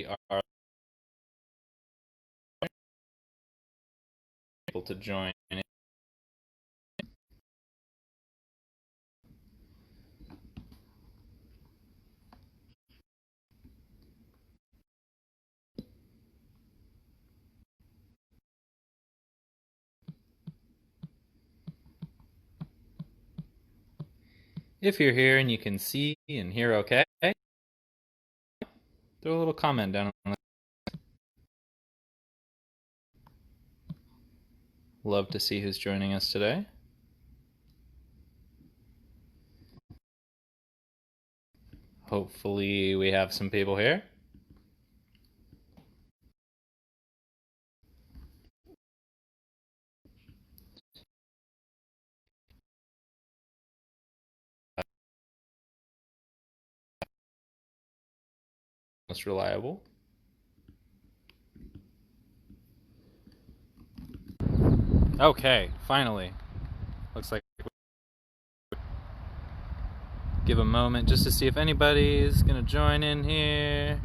are able to join. If you're here and you can see and hear okay, throw a little comment down on the. Love to see who's joining us today. Hopefully we have some people here. Most reliable. Okay, finally. Looks like give a moment just to see if anybody's gonna join in here.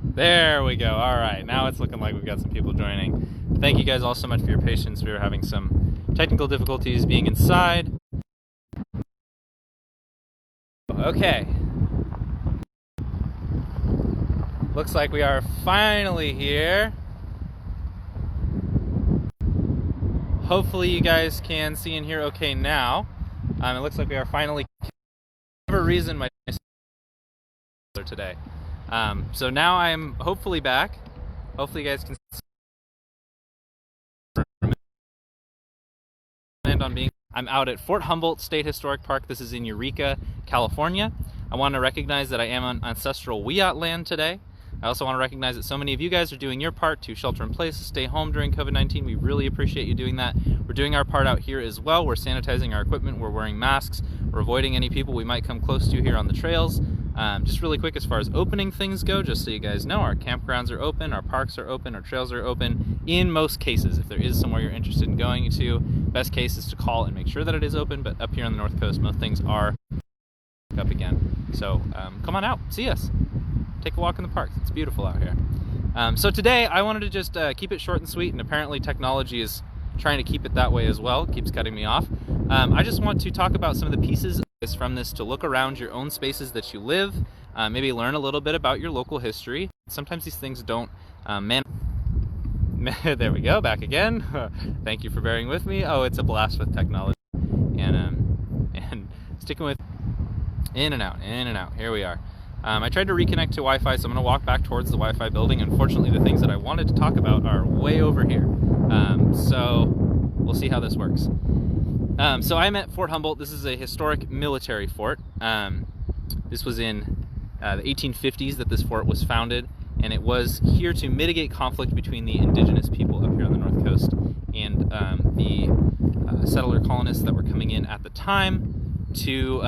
There we go. All right, now it's looking like we've got some people joining. Thank you guys all so much for your patience. We were having some technical difficulties being inside. Okay. Looks like we are finally here. Hopefully you guys can see and hear okay now. It looks like we are finally, for whatever reason, my today. So now I'm hopefully back. Hopefully you guys can land on being. I'm out at Fort Humboldt State Historic Park. This is in Eureka, California. I want to recognize that I am on ancestral Wiyot land today. I also want to recognize that so many of you guys are doing your part to shelter in place, stay home during COVID-19. We really appreciate you doing that. We're doing our part out here as well. We're sanitizing our equipment. We're wearing masks. We're avoiding any people we might come close to here on the trails. Just really quick, as far as opening things go, just so you guys know, our campgrounds are open, our parks are open, our trails are open in most cases. If there is somewhere you're interested in going to, best case is to call and make sure that it is open. But up here on the North Coast, most things are up again. So come on out, see us. Take a walk in the park. It's beautiful out here. So today I wanted to just keep it short and sweet, and apparently technology is trying to keep it that way as well. It keeps cutting me off. I just want to talk about some of the pieces from this to look around your own spaces that you live, maybe learn a little bit about your local history. Sometimes these things don't there we go, back again. Thank you for bearing with me. Oh, it's a blast with technology. And sticking with in and out. Here we are. I tried to reconnect to Wi-Fi, so I'm going to walk back towards the Wi-Fi building. Unfortunately, the things that I wanted to talk about are way over here. So we'll see how this works. So I'm at Fort Humboldt. This is a historic military fort. This was in the 1850s that this fort was founded, and it was here to mitigate conflict between the indigenous people up here on the North Coast and the settler colonists that were coming in at the time to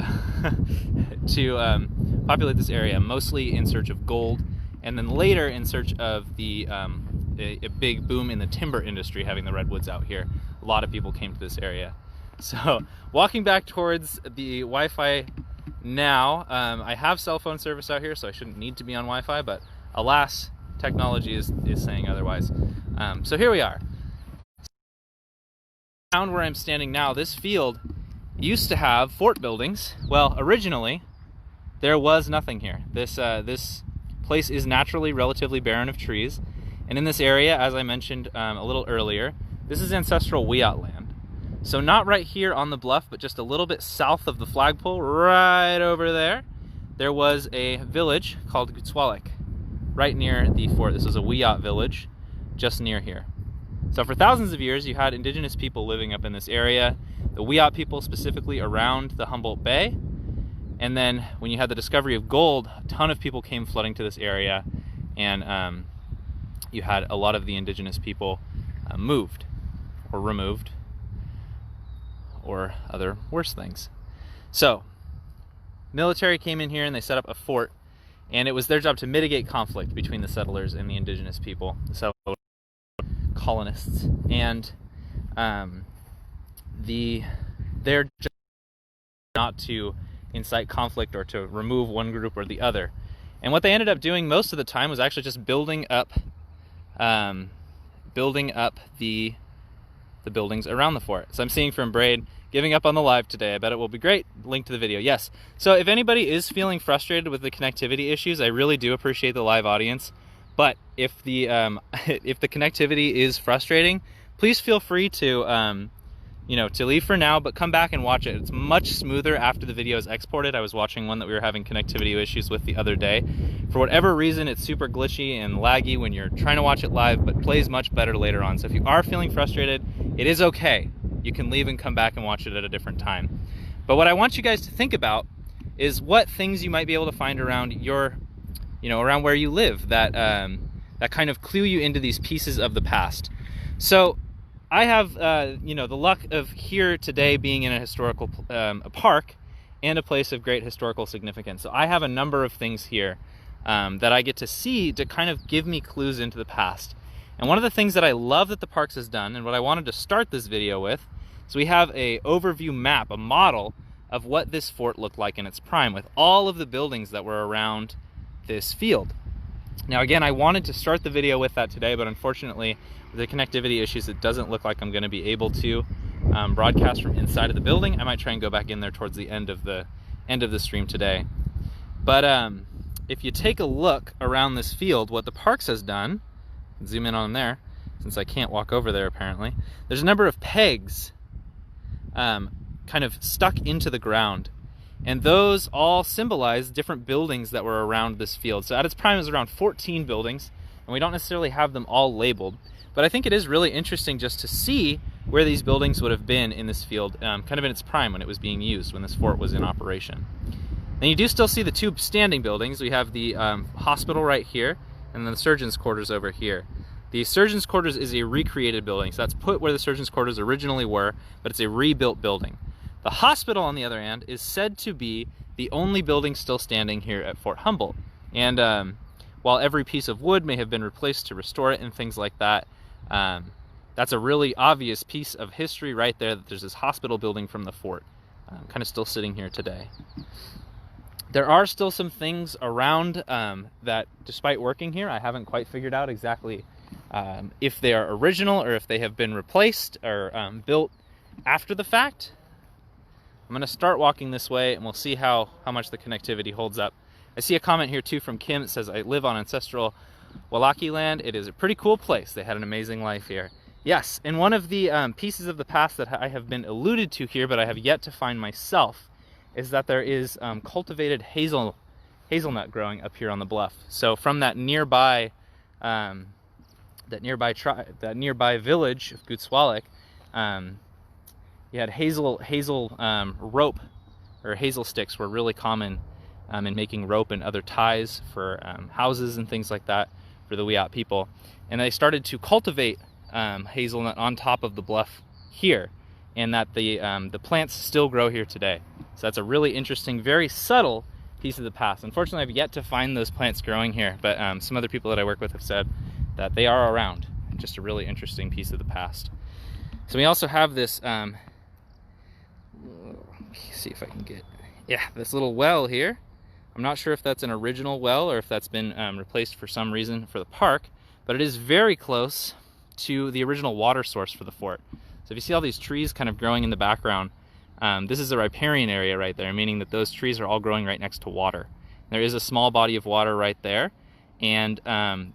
populate this area, mostly in search of gold, and then later in search of a big boom in the timber industry, having the Redwoods out here. A lot of people came to this area. So walking back towards the Wi-Fi now, I have cell phone service out here, so I shouldn't need to be on Wi-Fi, but alas, technology is saying otherwise. So here we are. Around where I'm standing now, this field used to have fort buildings. Well, originally, there was nothing here. This place is naturally relatively barren of trees. And in this area, as I mentioned a little earlier, this is ancestral Wiyot land. So not right here on the bluff, but just a little bit south of the flagpole, right over there, there was a village called Gutswalik, right near the fort. This was a Wiyot village, just near here. So for thousands of years, you had indigenous people living up in this area, the Wiyot people specifically around the Humboldt Bay. And then when you had the discovery of gold, a ton of people came flooding to this area, and you had a lot of the indigenous people moved or removed or other worse things. So military came in here and they set up a fort, and it was their job to mitigate conflict between the settlers and the indigenous people, the settlers, colonists, and their job not to incite conflict or to remove one group or the other. And what they ended up doing most of the time was actually just building up the buildings around the fort. So I'm seeing from Braid, giving up on the live today. I bet it will be great. Link to the video. Yes. So if anybody is feeling frustrated with the connectivity issues, I really do appreciate the live audience. But if the if the connectivity is frustrating, please feel free to to leave for now, but come back and watch it. It's much smoother after the video is exported. I was watching one that we were having connectivity issues with the other day. For whatever reason, it's super glitchy and laggy when you're trying to watch it live, but plays much better later on. So if you are feeling frustrated, it is okay. You can leave and come back and watch it at a different time. But what I want you guys to think about is what things you might be able to find around your, around where you live that that kind of clue you into these pieces of the past. So I have, the luck of here today being in a historical a park and a place of great historical significance. So I have a number of things here that I get to see to kind of give me clues into the past. And one of the things that I love that the parks has done, and what I wanted to start this video with, is we have a overview map, a model of what this fort looked like in its prime, with all of the buildings that were around this field. Now again, I wanted to start the video with that today, but unfortunately, with the connectivity issues, it doesn't look like I'm going to be able to broadcast from inside of the building. I might try and go back in there towards the end of the stream today. But if you take a look around this field, what the parks has done, zoom in on there, since I can't walk over there apparently, there's a number of pegs kind of stuck into the ground. And those all symbolize different buildings that were around this field. So at its prime, it was around 14 buildings, and we don't necessarily have them all labeled. But I think it is really interesting just to see where these buildings would have been in this field, kind of in its prime when it was being used, when this fort was in operation. Then you do still see the two standing buildings. We have the hospital right here, and then the surgeon's quarters over here. The surgeon's quarters is a recreated building, so that's put where the surgeon's quarters originally were, but it's a rebuilt building. The hospital, on the other hand, is said to be the only building still standing here at Fort Humboldt. And while every piece of wood may have been replaced to restore it and things like that, that's a really obvious piece of history right there, that there's this hospital building from the fort, kind of still sitting here today. There are still some things around that, despite working here, I haven't quite figured out exactly if they are original or if they have been replaced or built after the fact. I'm going to start walking this way, and we'll see how much the connectivity holds up. I see a comment here too from Kim. It says, I live on ancestral Wailaki land. It is a pretty cool place. They had an amazing life here. Yes, and one of the pieces of the past that I have been alluded to here, but I have yet to find myself, is that there is cultivated hazelnut growing up here on the bluff. So from that nearby village of Gootswalik, you had hazel rope, or hazel sticks were really common in making rope and other ties for houses and things like that for the Wiyot people. And they started to cultivate hazelnut on top of the bluff here, and that the plants still grow here today. So that's a really interesting, very subtle piece of the past. Unfortunately, I've yet to find those plants growing here, but some other people that I work with have said that they are around. Just a really interesting piece of the past. So we also have this, see if I can get, this little well here. I'm not sure if that's an original well or if that's been replaced for some reason for the park, but it is very close to the original water source for the fort. So if you see all these trees kind of growing in the background, this is a riparian area right there, meaning that those trees are all growing right next to water. There is a small body of water right there, and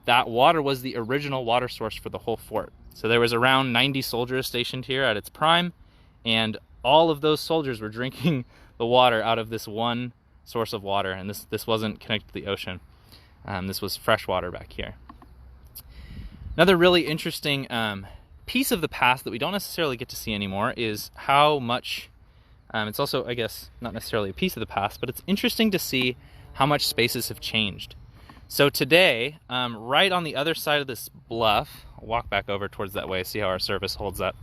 that water was the original water source for the whole fort. So there was around 90 soldiers stationed here at its prime, and all of those soldiers were drinking the water out of this one source of water, and this wasn't connected to the ocean. This was fresh water back here. Another really interesting piece of the past that we don't necessarily get to see anymore is how much, it's also, I guess, not necessarily a piece of the past, but it's interesting to see how much spaces have changed. So today, right on the other side of this bluff, I'll walk back over towards that way, see how our service holds up.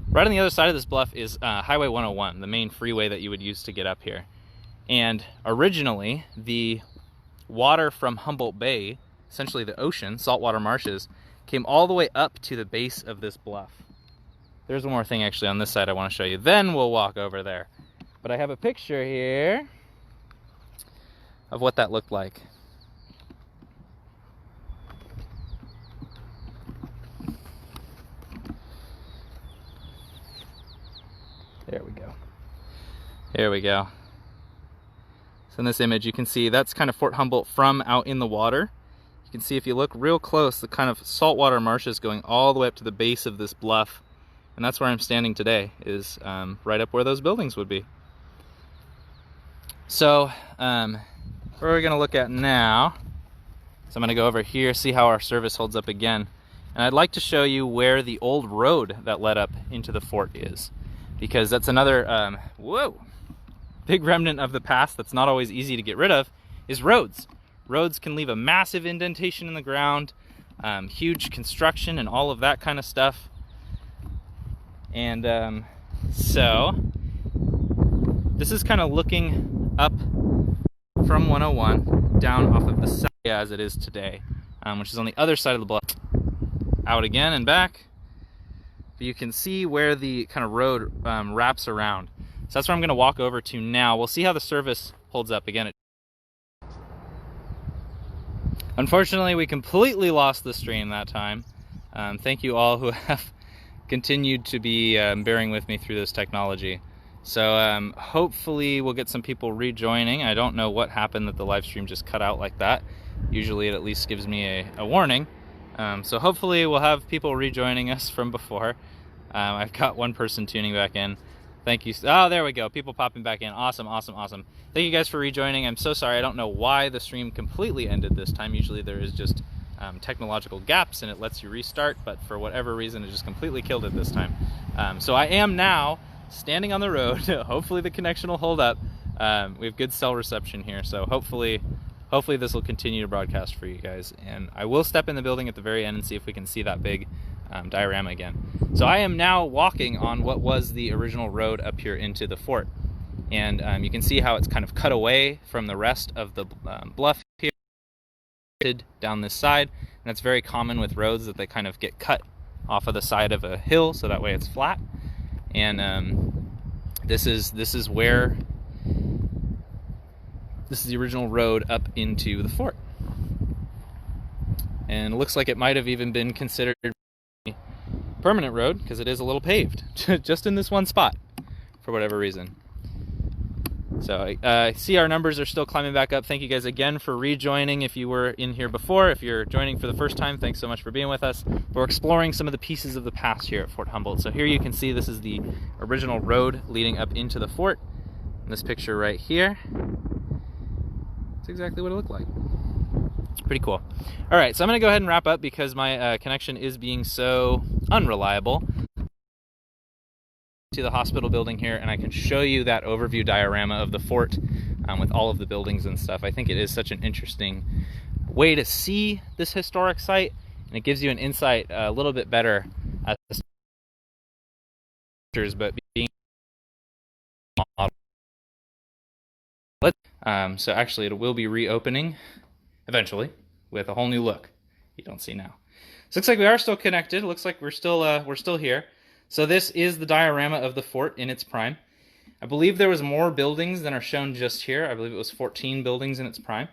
Right on the other side of this bluff is Highway 101, the main freeway that you would use to get up here. And originally, the water from Humboldt Bay, essentially the ocean, saltwater marshes, came all the way up to the base of this bluff. There's one more thing actually on this side I want to show you. Then we'll walk over there. but I have a picture here of what that looked like. There we go. There we go. So in this image, you can see that's kind of Fort Humboldt from out in the water. You can see if you look real close, the kind of saltwater marshes going all the way up to the base of this bluff. And that's where I'm standing today, is right up where those buildings would be. So where we're gonna look at now, so I'm gonna go over here, see how our service holds up again. And I'd like to show you where the old road that led up into the fort is, because that's another, big remnant of the past that's not always easy to get rid of, is roads. Roads can leave a massive indentation in the ground, huge construction and all of that kind of stuff. And so this is kind of looking up from 101 down off of the side as it is today, which is on the other side of the bluff. Out again and back. But you can see where the kind of road wraps around. So that's where I'm going to walk over to now. We'll see how the service holds up. Again, unfortunately, we completely lost the stream that time. Thank you all who have continued to be bearing with me through this technology. So hopefully we'll get some people rejoining. I don't know what happened that the live stream just cut out like that. Usually it at least gives me a warning. So hopefully we'll have people rejoining us from before. I've got one person tuning back in. Thank you. Oh, there we go. People popping back in. Awesome, awesome, awesome. Thank you guys for rejoining. I'm so sorry. I don't know why the stream completely ended this time. Usually there is just technological gaps and it lets you restart, but for whatever reason it just completely killed it this time. So I am now standing on the road. Hopefully the connection will hold up. We have good cell reception here, so hopefully this will continue to broadcast for you guys. And I will step in the building at the very end and see if we can see that big diorama again. So I am now walking on what was the original road up here into the fort. And you can see how it's kind of cut away from the rest of the bluff here down this side. And that's very common with roads, that they kind of get cut off of the side of a hill so that way it's flat. And this is the original road up into the fort. And it looks like it might have even been considered a permanent road because it is a little paved just in this one spot for whatever reason. So I see our numbers are still climbing back up. Thank you guys again for rejoining if you were in here before. If you're joining for the first time, thanks so much for being with us. We're exploring some of the pieces of the past here at Fort Humboldt. So here you can see this is the original road leading up into the fort. In this picture right here, that's exactly what it looked like. Pretty cool. All right, so I'm going to go ahead and wrap up because my connection is being so unreliable to the hospital building here, and I can show you that overview diorama of the fort with all of the buildings and stuff. I think it is such an interesting way to see this historic site, and it gives you an insight a little bit better at the structures, but being so actually it will be reopening eventually with a whole new look you don't see now. So it looks like we are still connected. It looks like we're still here. So this is the diorama of the fort in its prime. I believe there was more buildings than are shown just here. I believe it was 14 buildings in its prime.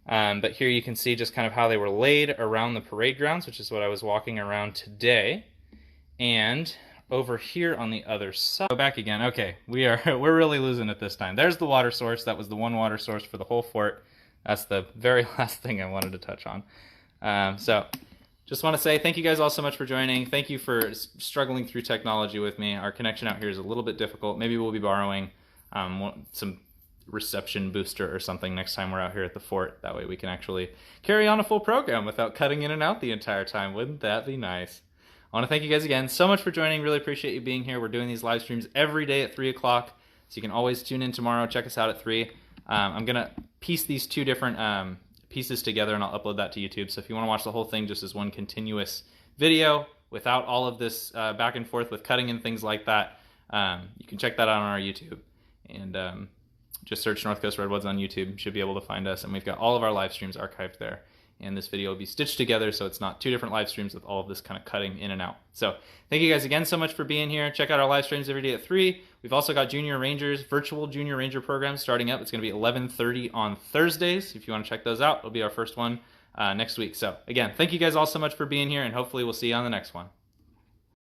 But here you can see just kind of how they were laid around the parade grounds, which is what I was walking around today. And over here on the other side, go back again. Okay, we're really losing it this time. There's the water source. That was the one water source for the whole fort. That's the very last thing I wanted to touch on. So just want to say thank you guys all so much for joining. Thank you for struggling through technology with me. Our connection out here is a little bit difficult. Maybe we'll be borrowing some reception booster or something next time we're out here at the fort. That way we can actually carry on a full program without cutting in and out the entire time. Wouldn't that be nice? I want to thank you guys again so much for joining. Really appreciate you being here. We're doing these live streams every day at 3 o'clock, so you can always tune in tomorrow. Check us out at 3. I'm going to piece these two different pieces together and I'll upload that to YouTube. So if you want to watch the whole thing just as one continuous video without all of this back and forth with cutting and things like that, you can check that out on our YouTube. And just search North Coast Redwoods on YouTube. You should be able to find us. And we've got all of our live streams archived there. and this video will be stitched together so it's not two different live streams with all of this kind of cutting in and out. So thank you guys again so much for being here. Check out our live streams every day at 3. We've also got Junior Rangers, virtual Junior Ranger programs starting up. It's going to be 11:30 on Thursdays. If you want to check those out, it'll be our first one next week. So again, thank you guys all so much for being here, and hopefully we'll see you on the next one.